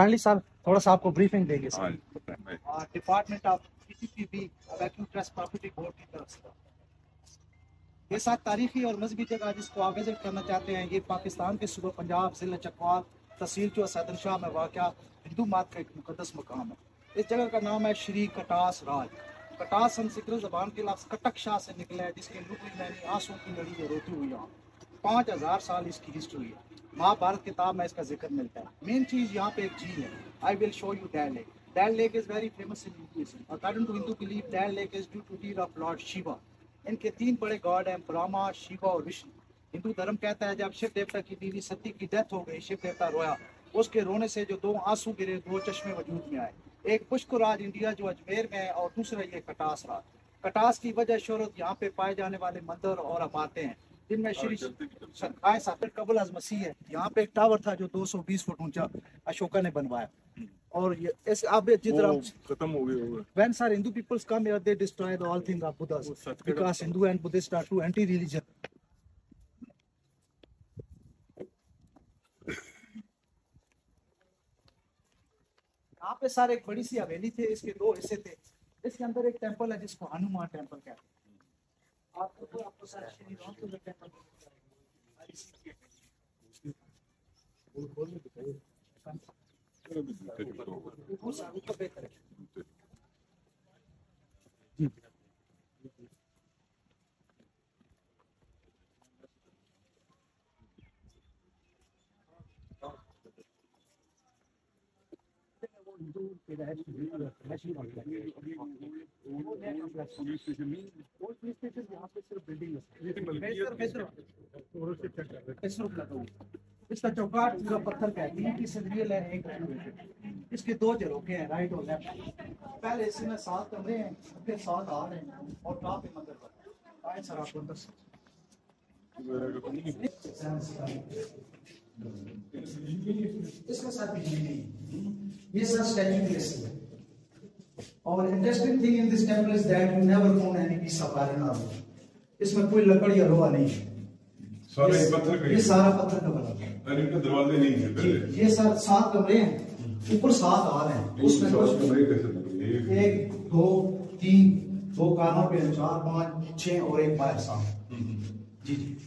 Kindly sir थोड़ा सा आपको ब्रीफिंग देंगे sir. Department of PTPB evacuee trust property board की तरफ से ये 7 तारीखी और मजहबी जगह जिसको आप विजिट करना चाहते हैं, ये पाकिस्तान के सूबा पंजाब, जिला चकवाल, तहसील जो सैदर शाह में वाक़या हिंदू मात का एक मुकद्दस मकाम है। इस जगह का नाम है श्री कटास राज। कटास संस्कृत जबान के लफ्ज़ कटक शाह से निकला है, जिसके लुगवी मैंने आंसू की लड़ी जो रोती हुई आँख। 5000 साल इसकी हिस्ट्री है। महाभारत किताब में इसका जिक्र मिलता है। मेन चीज़ यहाँ पे एक झील है। I will show you Dal lake. Dal lake is very famous in Hinduism. According to Hindu believe Dal lake is due to tear of lord Shiva. इनके 3 बड़े गॉड हैं, ब्रह्मा, शिवा और विष्णु। हिंदू धर्म कहता है जब शिव देवता की बीवी सती की डेथ हो गई, शिव देवता रोया। उसके रोने से जो 2 आंसू गिरे, 2 चश्मे वजूद में आए। एक पुष्कर राज इंडिया जो अजमेर में है, और दूसरा ये कटास राज। कटास की वजह शोहरत यहाँ पे पाए जाने वाले मंदिर और अमारतें हैं, जिनमें श्री कबल अज मसीह है। यहाँ पे एक टावर था जो 220 फुट ऊंचा अशोका ने बनवाया। और ये इस अब जिधर खत्म हो गया। When sir Hindu peoples come here, they destroy the all thing of Buddhas because Hindu and Buddhist are two anti-religion. यहाँ पे सर एक बड़ी सी हवेली थे, इसके 2 हिस्से थे। इसके अंदर एक टेंपल है जिसको हनुमान टेंपल कहते हैं। आपको सर श्री रामचंद्र टेंपल बेहतर है। इसका चौकाट पूरा पत्थर का है, 3 की सदरियल है, 1 इसके 2 झरोखे हैं, राइट और लेफ्ट। पहले इसमें 7 कमरे हैं, फिर 7 हाल हैं और टॉप पे मंदिर पर आए। सर आपको अंदर इसमें सर बिजली नहीं, ये सर स्टैच्यू प्लेस है। और interesting thing in this temple is that you never found any piece of iron और इसमें कोई लकड़ी या लोहा नहीं है। ये सारा पत्थर का बना है। दरवाजे नहीं है पहले। ये सर 7 कमरे हैं, ऊपर 7 हाल हैं, उसमें 1 2 3 2 कानों पे 4 5 6 और 1 बाहर सामने। जी जी।